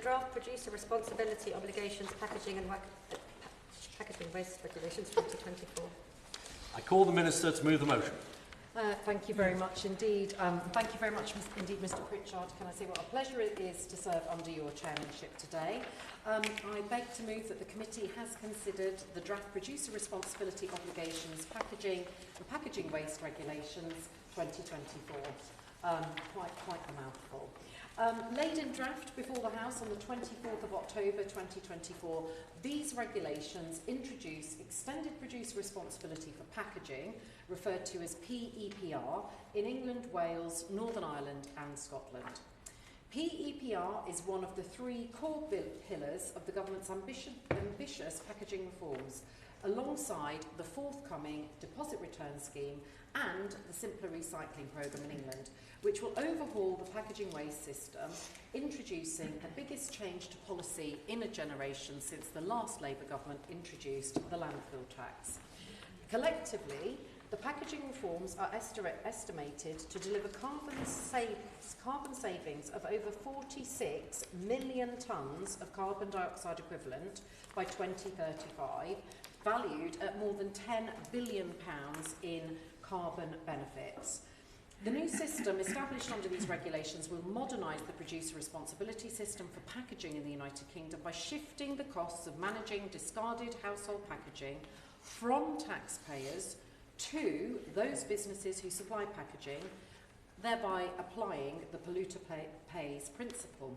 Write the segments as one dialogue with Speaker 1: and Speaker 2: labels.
Speaker 1: draft producer responsibility obligations, packaging and packaging waste regulations 2024.
Speaker 2: I call the Minister to move the motion.
Speaker 3: Thank you very much indeed. Thank you very much indeed, Mr Pritchard. Can I say what a pleasure it is to serve under your chairmanship today. I beg to move that the committee has considered the draft producer responsibility obligations, packaging and packaging waste regulations 2024. Quite a mouthful. Laid in draft before the House on the 24th of October 2024, these regulations introduce extended producer responsibility for packaging, referred to as PEPR, in England, Wales, Northern Ireland and Scotland. PEPR is one of the three core pillars of the government's ambitious packaging reforms, alongside the forthcoming deposit return scheme and the simpler recycling programme in England, which will overhaul the packaging waste system, introducing the biggest change to policy in a generation since the last Labour government introduced the landfill tax. Collectively, the packaging reforms are estimated to deliver carbon savings of over 46 million tonnes of carbon dioxide equivalent by 2035, valued at more than £10 billion in carbon benefits. The new system established under these regulations will modernise the producer responsibility system for packaging in the United Kingdom by shifting the costs of managing discarded household packaging from taxpayers to those businesses who supply packaging, thereby applying the polluter pays principle.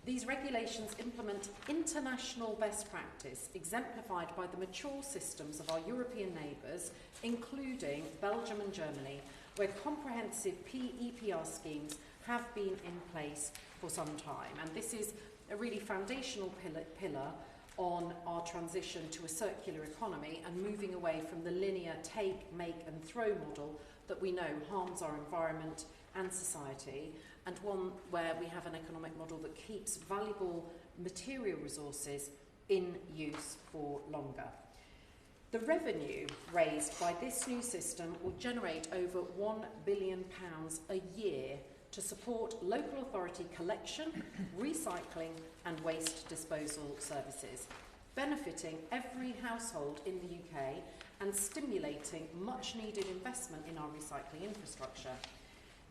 Speaker 3: These regulations implement international best practice exemplified by the mature systems of our European neighbours, including Belgium and Germany, where comprehensive PEPR schemes have been in place for some time. And this is a really foundational pillar on our transition to a circular economy and moving away from the linear take, make and throw model that we know harms our environment and society, and one where we have an economic model that keeps valuable material resources in use for longer. The revenue raised by this new system will generate over £1 billion a year to support local authority collection, recycling and waste disposal services, benefiting every household in the UK and stimulating much needed investment in our recycling infrastructure.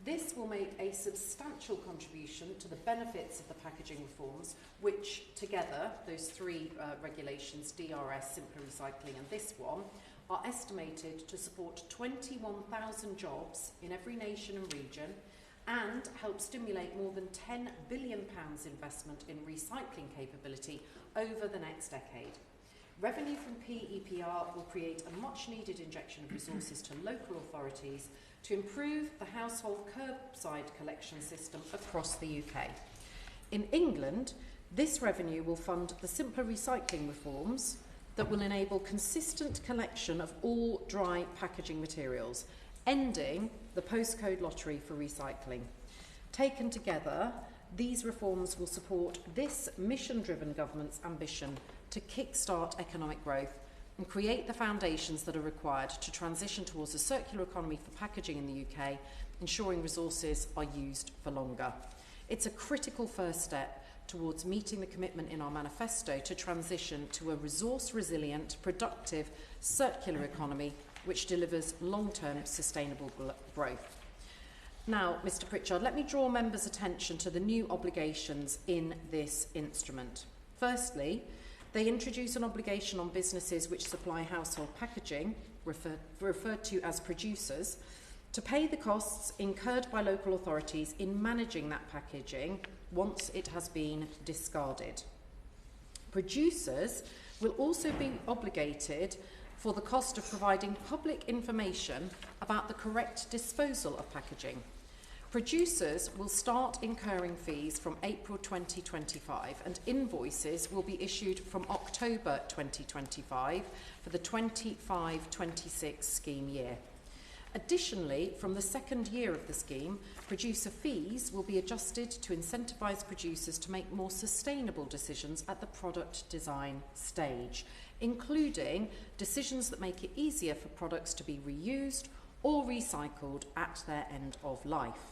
Speaker 3: This will make a substantial contribution to the benefits of the packaging reforms, which together, those three regulations, DRS, simpler recycling and this one, are estimated to support 21,000 jobs in every nation and region and help stimulate more than £10 billion investment in recycling capability over the next decade. Revenue from PEPR will create a much needed injection of resources to local authorities to improve the household curbside collection system across the UK. In England, this revenue will fund the simpler recycling reforms that will enable consistent collection of all dry packaging materials, ending the postcode lottery for recycling. Taken together, these reforms will support this mission-driven government's ambition to kickstart economic growth and create the foundations that are required to transition towards a circular economy for packaging in the UK, ensuring resources are used for longer. It's a critical first step towards meeting the commitment in our manifesto to transition to a resource-resilient, productive, circular economy which delivers long-term sustainable growth. Now, Mr Pritchard, let me draw members' attention to the new obligations in this instrument. Firstly, they introduce an obligation on businesses which supply household packaging, referred to as producers, to pay the costs incurred by local authorities in managing that packaging once it has been discarded. Producers will also be obligated for the cost of providing public information about the correct disposal of packaging. Producers will start incurring fees from April 2025 and invoices will be issued from October 2025 for the 25-26 scheme year. Additionally, from the second year of the scheme, producer fees will be adjusted to incentivise producers to make more sustainable decisions at the product design stage, including decisions that make it easier for products to be reused or recycled at their end of life.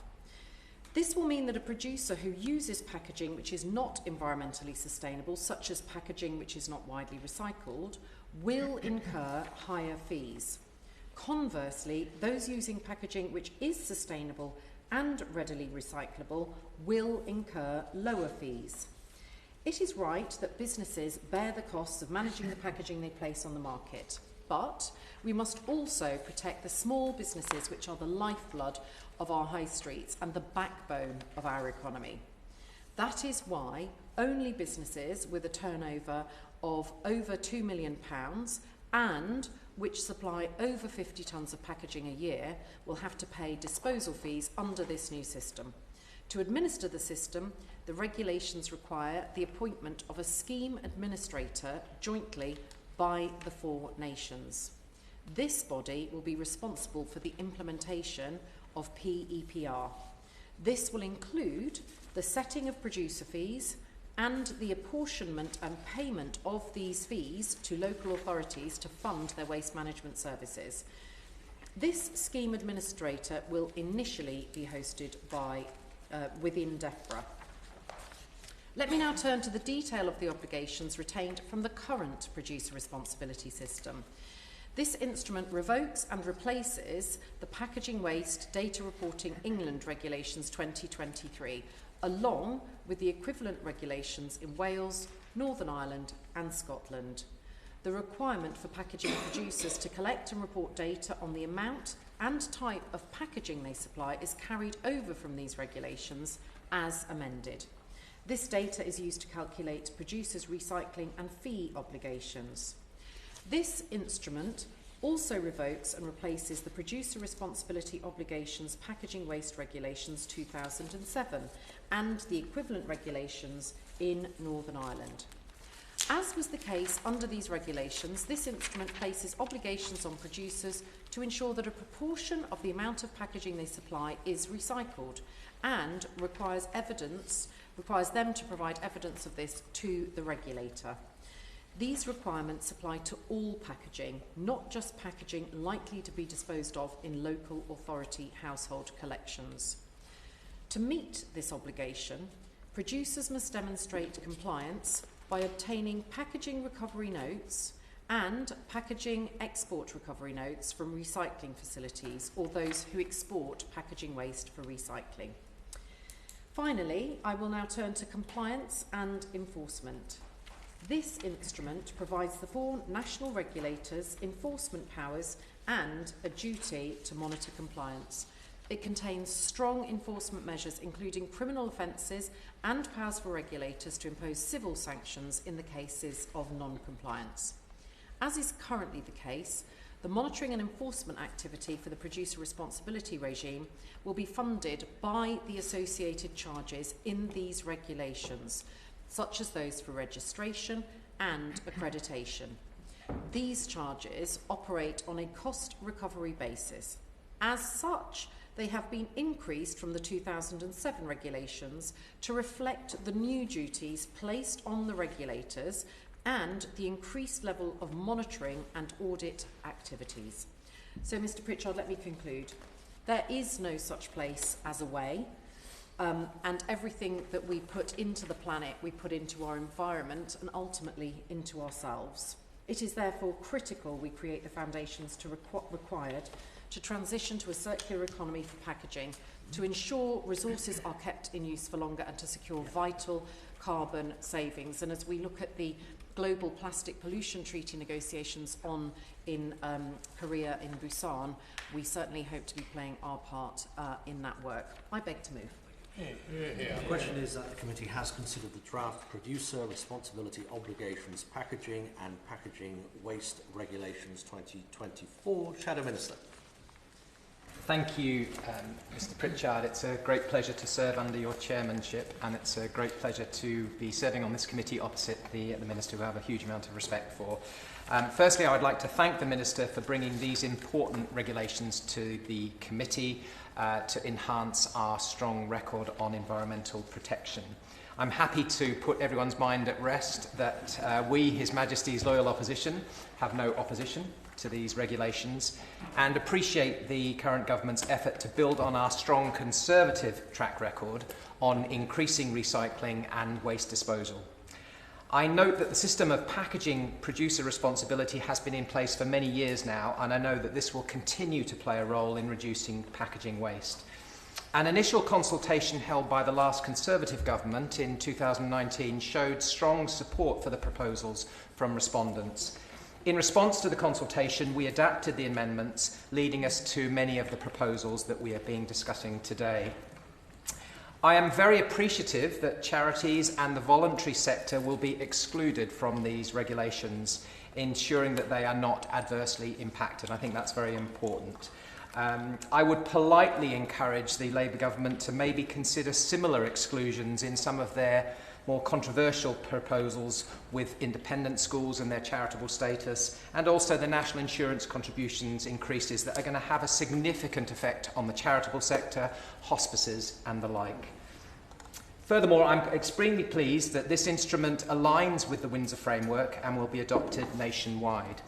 Speaker 3: This will mean that a producer who uses packaging which is not environmentally sustainable, such as packaging which is not widely recycled, will incur higher fees. Conversely, those using packaging which is sustainable and readily recyclable will incur lower fees. It is right that businesses bear the costs of managing the packaging they place on the market, but we must also protect the small businesses which are the lifeblood of our high streets and the backbone of our economy. That is why only businesses with a turnover of over £2 million and which supply over 50 tonnes of packaging a year will have to pay disposal fees under this new system. To administer the system, the regulations require the appointment of a scheme administrator jointly by the 4 nations. This body will be responsible for the implementation of PEPR. This will include the setting of producer fees and the apportionment and payment of these fees to local authorities to fund their waste management services. This scheme administrator will initially be hosted by within DEFRA. Let me now turn to the detail of the obligations retained from the current producer responsibility system. This instrument revokes and replaces the Packaging Waste Data Reporting England Regulations 2023, along with the equivalent regulations in Wales, Northern Ireland and Scotland. The requirement for packaging producers to collect and report data on the amount and type of packaging they supply is carried over from these regulations as amended. This data is used to calculate producers' recycling and fee obligations. This instrument also revokes and replaces the Producer Responsibility Obligations Packaging Waste Regulations 2007 and the equivalent regulations in Northern Ireland. As was the case under these regulations, this instrument places obligations on producers to ensure that a proportion of the amount of packaging they supply is recycled and requires them to provide evidence of this to the regulator. These requirements apply to all packaging, not just packaging likely to be disposed of in local authority household collections. To meet this obligation, producers must demonstrate compliance by obtaining packaging recovery notes and packaging export recovery notes from recycling facilities or those who export packaging waste for recycling. Finally, I will now turn to compliance and enforcement. This instrument provides the 4 national regulators enforcement powers and a duty to monitor compliance. It contains strong enforcement measures including criminal offences and powers for regulators to impose civil sanctions in the cases of non-compliance. As is currently the case, the monitoring and enforcement activity for the producer responsibility regime will be funded by the associated charges in these regulations, such as those for registration and accreditation. These charges operate on a cost recovery basis. As such, they have been increased from the 2007 regulations to reflect the new duties placed on the regulators and the increased level of monitoring and audit activities. So, Mr. Pritchard, let me conclude. There is no such place as a way, and everything that we put into the planet, we put into our environment and ultimately into ourselves. It is therefore critical we create the foundations required to transition to a circular economy for packaging, to ensure resources are kept in use for longer and to secure vital carbon savings. And as we look at the global plastic pollution treaty negotiations in Korea, in Busan, we certainly hope to be playing our part in that work. I beg to move.
Speaker 2: The question is that the committee has considered the draft Producer Responsibility Obligations Packaging and Packaging Waste Regulations 2024. Shadow Minister.
Speaker 4: Thank you, Mr. Pritchard. It's a great pleasure to serve under your chairmanship, and it's a great pleasure to be serving on this committee opposite the Minister, who I have a huge amount of respect for. Firstly, I would like to thank the Minister for bringing these important regulations to the committee to enhance our strong record on environmental protection. I'm happy to put everyone's mind at rest that we, His Majesty's loyal opposition, have no opposition to these regulations and appreciate the current government's effort to build on our strong Conservative track record on increasing recycling and waste disposal. I note that the system of packaging producer responsibility has been in place for many years now, and I know that this will continue to play a role in reducing packaging waste. An initial consultation held by the last Conservative government in 2019 showed strong support for the proposals from respondents. In response to the consultation, we adapted the amendments, leading us to many of the proposals that we are discussing today. I am very appreciative that charities and the voluntary sector will be excluded from these regulations, ensuring that they are not adversely impacted. I think that's very important. I would politely encourage the Labour government to maybe consider similar exclusions in some of their more controversial proposals with independent schools and their charitable status, and also the national insurance contributions increases that are going to have a significant effect on the charitable sector, hospices and the like. Furthermore, I'm extremely pleased that this instrument aligns with the Windsor framework and will be adopted nationwide.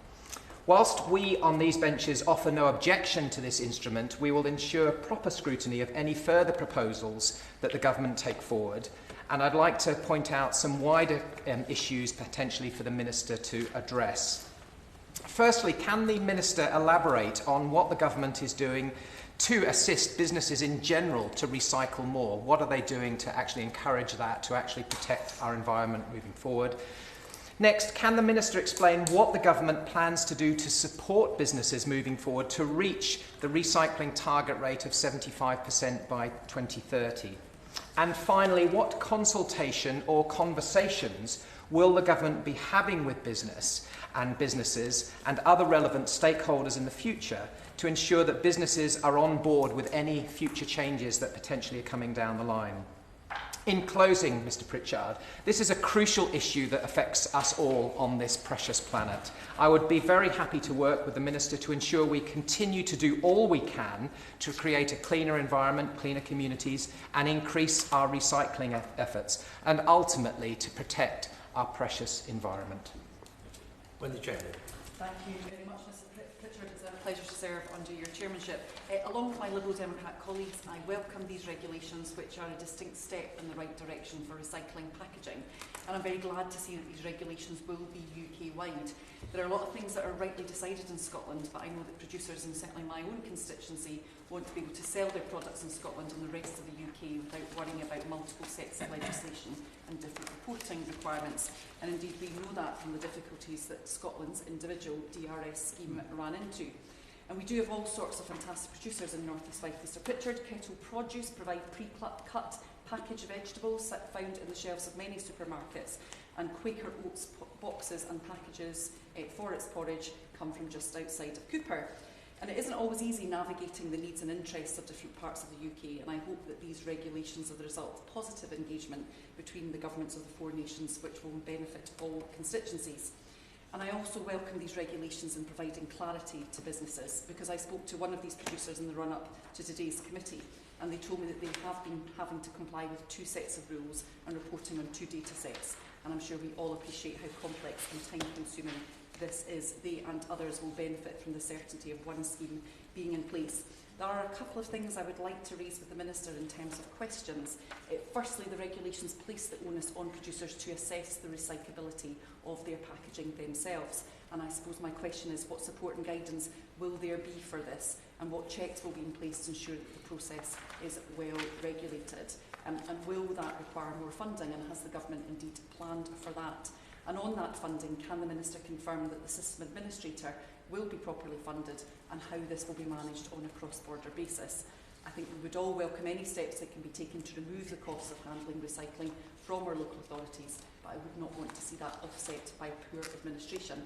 Speaker 4: Whilst we on these benches offer no objection to this instrument, we will ensure proper scrutiny of any further proposals that the government take forward, and I'd like to point out some wider issues potentially for the Minister to address. Firstly, can the Minister elaborate on what the government is doing to assist businesses in general to recycle more? What are they doing to actually encourage that, to actually protect our environment moving forward? Next, can the Minister explain what the government plans to do to support businesses moving forward to reach the recycling target rate of 75% by 2030? And finally, what consultation or conversations will the government be having with businesses and other relevant stakeholders in the future to ensure that businesses are on board with any future changes that potentially are coming down the line? In closing, Mr. Pritchard, this is a crucial issue that affects us all on this precious planet. I would be very happy to work with the Minister to ensure we continue to do all we can to create a cleaner environment, cleaner communities, and increase our recycling efforts, and ultimately to protect our precious environment.
Speaker 2: Wendy Chamberlain.
Speaker 5: Thank you very much, Mr. Pritchard. It's a pleasure to serve under your chairmanship. Along with my Liberal Democrat colleagues, I welcome these regulations, which are a distinct step in the right direction for recycling packaging. And I'm very glad to see that these regulations will be UK-wide. There are a lot of things that are rightly decided in Scotland, but I know that producers, and certainly my own constituency, want to be able to sell their products in Scotland and the rest of the UK without worrying about multiple sets of legislation and different reporting requirements. And indeed, we know that from the difficulties that Scotland's individual DRS scheme ran into. And we do have all sorts of fantastic producers in North East Fife. Mr. Pritchard, Kettle Produce provide pre-cut packaged vegetables found in the shelves of many supermarkets, and Quaker Oats boxes and packages for its porridge come from just outside of Cooper. And it isn't always easy navigating the needs and interests of different parts of the UK, and I hope that these regulations are the result of positive engagement between the governments of the four nations, which will benefit all constituencies. And I also welcome these regulations in providing clarity to businesses, because I spoke to one of these producers in the run-up to today's committee, and they told me that they have been having to comply with 2 sets of rules and reporting on 2 data sets. And I'm sure we all appreciate how complex and time-consuming this is. They and others will benefit from the certainty of one scheme being in place. There are a couple of things I would like to raise with the Minister in terms of questions. Firstly, the regulations place the onus on producers to assess the recyclability of their packaging themselves. And I suppose my question is, what support and guidance will there be for this? And what checks will be in place to ensure that the process is well regulated? And will that require more funding? And has the government indeed planned for that? And on that funding, can the Minister confirm that the system administrator will be properly funded and how this will be managed on a cross-border basis? I think we would all welcome any steps that can be taken to remove the costs of handling recycling from our local authorities, but I would not want to see that offset by poor administration.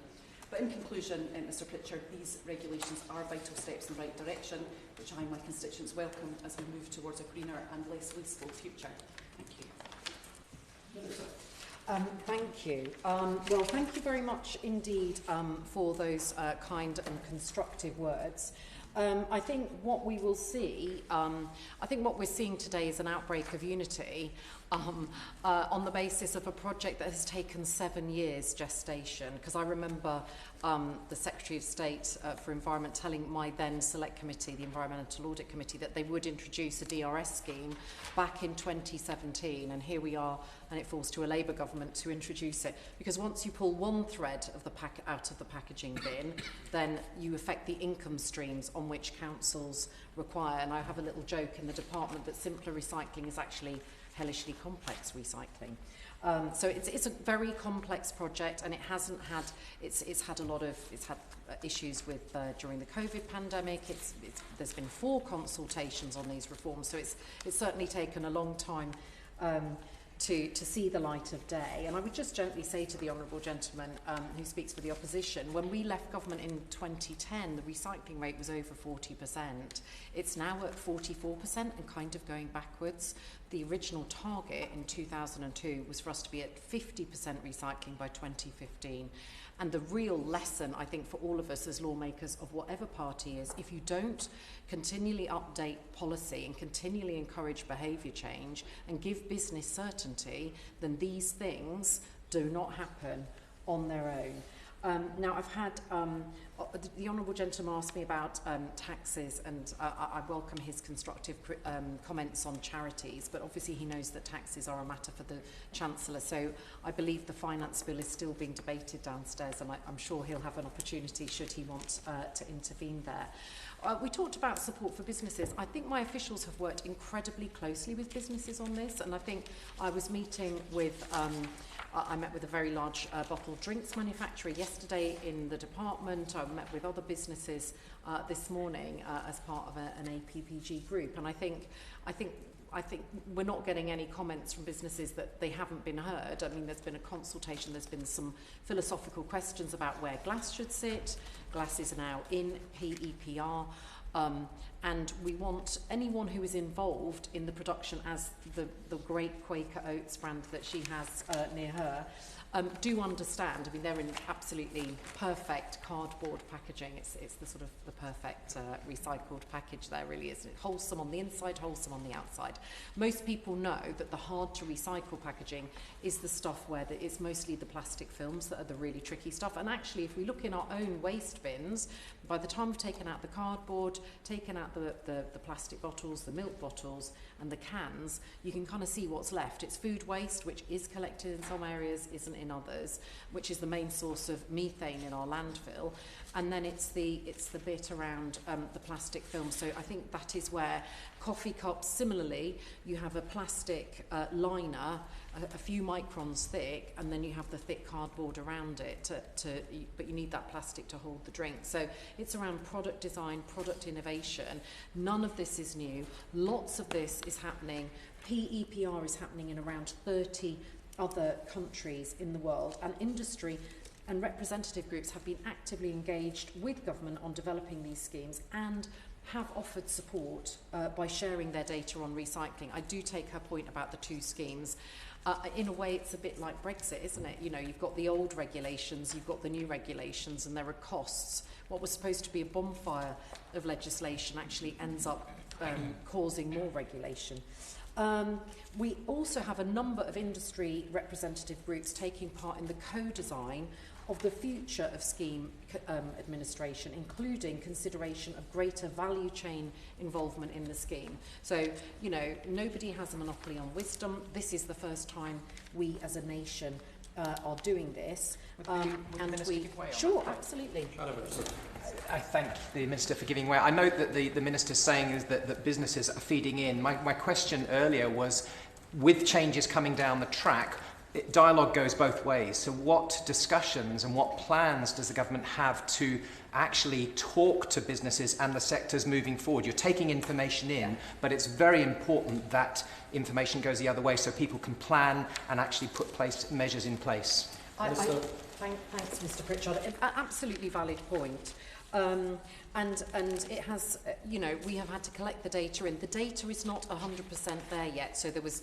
Speaker 5: But in conclusion, Mr Pritchard, these regulations are vital steps in the right direction, which I and my constituents welcome as we move towards a greener and less wasteful future. Thank you.
Speaker 3: Thank you. Well, thank you very much indeed for those kind and constructive words. I think what we will see, I think what we're seeing today is an outbreak of unity on the basis of a project that has taken 7 years gestation. Because I remember the Secretary of State for Environment telling my then Select Committee, the Environmental Audit Committee, that they would introduce a DRS scheme back in 2017, and here we are, and it falls to a Labour government to introduce it. Because once you pull one thread of the out of the packaging bin, then you affect the income streams on which councils require. And I have a little joke in the department that simpler recycling is actually hellishly complex recycling. So it's a very complex project, and it hasn't had it's had a lot of issues with during the COVID pandemic. There's been 4 consultations on these reforms, so it's certainly taken a long time to see the light of day. And I would just gently say to the honourable gentleman who speaks for the opposition, when we left government in 2010, the recycling rate was over 40%. It's now at 44% and kind of going backwards. The original target in 2002 was for us to be at 50% recycling by 2015. And the real lesson, I think, for all of us as lawmakers of whatever party is, if you don't continually update policy and continually encourage behaviour change and give business certainty, then these things do not happen on their own. Now, I've had the honourable gentleman asked me about taxes, and I welcome his constructive comments on charities, but obviously he knows that taxes are a matter for the Chancellor, so I believe the finance bill is still being debated downstairs, and I'm sure he'll have an opportunity should he want to intervene there. We talked about support for businesses. I think my officials have worked incredibly closely with businesses on this, and I think I was meeting with I met with a very large bottled drinks manufacturer yesterday in the department. I met with other businesses this morning as part of an APPG group, and I think we're not getting any comments from businesses that they haven't been heard. I mean, there's been a consultation, there's been some philosophical questions about where glass should sit. Glass is now in PEPR. And we want anyone who is involved in the production, as the great Quaker Oats brand that she has near her, do understand. I mean, they're in absolutely perfect cardboard packaging. It's the sort of the perfect recycled package there, really, isn't it? Wholesome on the inside, wholesome on the outside. Most people know that the hard to recycle packaging is the stuff where it's mostly the plastic films that are the really tricky stuff. And actually, if we look in our own waste bins, by the time we've taken out the cardboard, taken out the plastic bottles, the milk bottles, and the cans, you can kind of see what's left. It's food waste, which is collected in some areas, isn't in others, which is the main source of methane in our landfill. And then it's the bit around the plastic film. So I think that is where coffee cups, similarly, you have a plastic liner, a few microns thick, and then you have the thick cardboard around it, but you need that plastic to hold the drink. So it's around product design, product innovation. None of this is new. Lots of this is happening. PEPR is happening in around 30 other countries in the world, and industry and representative groups have been actively engaged with government on developing these schemes and have offered support by sharing their data on recycling. I do take her point about the 2 schemes. In a way, it's a bit like Brexit, isn't it? You know, you've got the old regulations, you've got the new regulations, and there are costs. What was supposed to be a bonfire of legislation actually ends up causing more regulation. We also have a number of industry representative groups taking part in the co-design of the future of scheme administration, including consideration of greater value chain involvement in the scheme. So, you know, nobody has a monopoly on wisdom. This is the first time we as a nation are doing this.
Speaker 4: Would the Minister give way on
Speaker 3: Sure,
Speaker 4: that?
Speaker 3: absolutely.
Speaker 4: I thank the Minister for giving way. I note that the Minister is saying is that businesses are feeding in. My question earlier was, with changes coming down the track, dialogue goes both ways. So what discussions and what plans does the government have to actually talk to businesses and the sectors moving forward? You're taking information in, but it's very important that information goes the other way so people can plan and actually put measures in place.
Speaker 3: Thanks, Mr. Pritchard. Absolutely valid point. And it has, you know, we have had to collect the data in. The data is not 100% there yet. So there was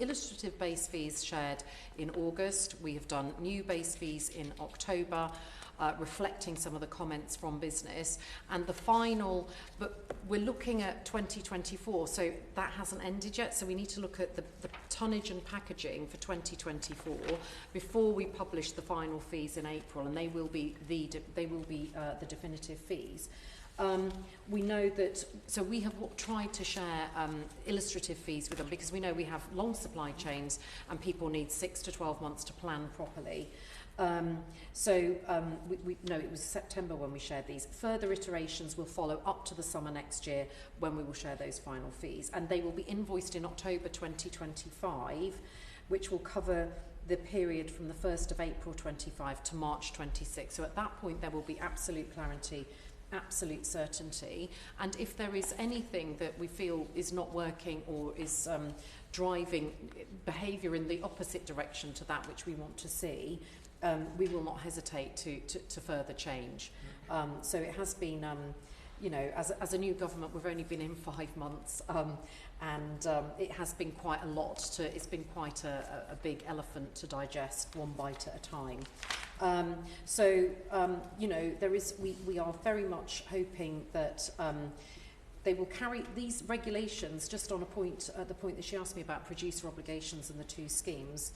Speaker 3: illustrative base fees shared in August. We have done new base fees in October. reflecting some of the comments from business. And the final, but we're looking at 2024, so that hasn't ended yet, so we need to look at the tonnage and packaging for 2024 before we publish the final fees in April, and they will be the definitive fees. We know that, so we have tried to share illustrative fees with them because we know we have long supply chains and people need 6 to 12 months to plan properly. We know it was September when we shared these. Further iterations will follow up to the summer next year when we will share those final fees, and they will be invoiced in October 2025, which will cover the period from the 1st of April 25 to March 26. So at that point there will be absolute clarity, absolute certainty, and if there is anything that we feel is not working or is driving behaviour in the opposite direction to that which we want to see, we will not hesitate to further change. So it has been, you know, as a new government, we've only been in 5 months, and it has been quite a lot. It's been quite a big elephant to digest, one bite at a time. You know, we are very much hoping that they will carry these regulations, just on a point, the point that she asked me about producer obligations and the 2 schemes.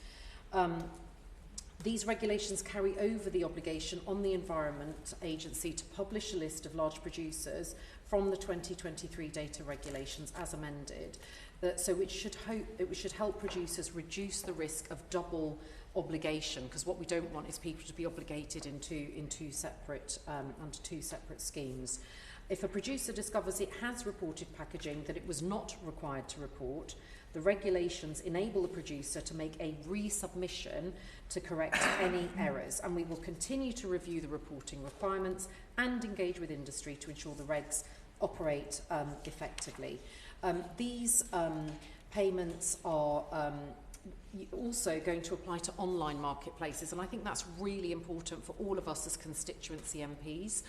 Speaker 3: These regulations carry over the obligation on the Environment Agency to publish a list of large producers from the 2023 data regulations as amended. So it should help producers reduce the risk of double obligation, because what we don't want is people to be obligated in two separate under 2 separate schemes. If a producer discovers it has reported packaging that it was not required to report, the regulations enable the producer to make a resubmission to correct any errors, and we will continue to review the reporting requirements and engage with industry to ensure the regs operate effectively. These payments are also going to apply to online marketplaces, and I think that's really important for all of us as constituency MPs.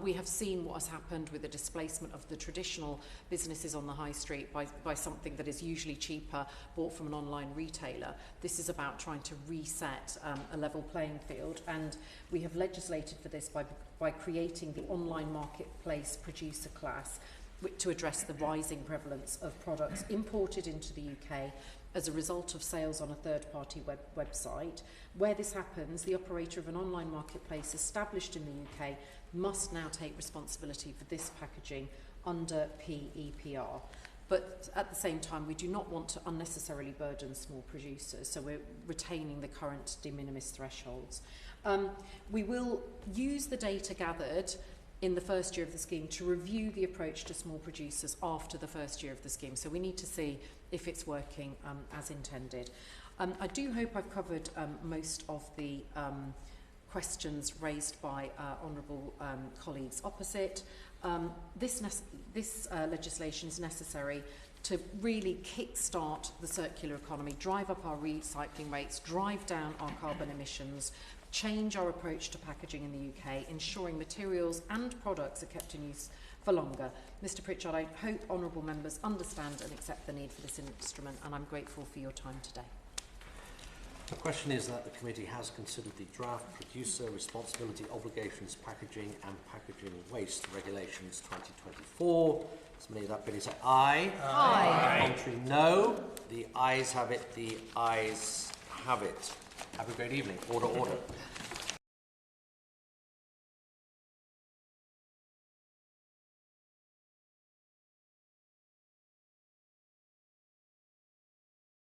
Speaker 3: We have seen what has happened with the displacement of the traditional businesses on the high street by something that is usually cheaper, bought from an online retailer. This is about trying to reset a level playing field, and we have legislated for this by creating the online marketplace producer class to address the rising prevalence of products imported into the UK as a result of sales on a third-party website. Where this happens, the operator of an online marketplace established in the UK must now take responsibility for this packaging under PEPR. But at the same time, we do not want to unnecessarily burden small producers, so we're retaining the current de minimis thresholds. We will use the data gathered in the first year of the scheme to review the approach to small producers after the first year of the scheme. So we need to see if it's working as intended. I do hope I've covered most of the questions raised by honourable colleagues opposite. This legislation is necessary to really kick-start the circular economy, drive up our recycling rates, drive down our carbon emissions, change our approach to packaging in the UK, ensuring materials and products are kept in use for longer. Mr Pritchard, I hope honourable members understand and accept the need for this instrument, and I'm grateful for your time today.
Speaker 2: The question is that the committee has considered the draft producer responsibility obligations packaging and packaging waste regulations 2024. Somebody that bit is aye.
Speaker 3: Aye.
Speaker 2: Contrary, no. The ayes have it. The ayes have it. Have a great evening. Order, order.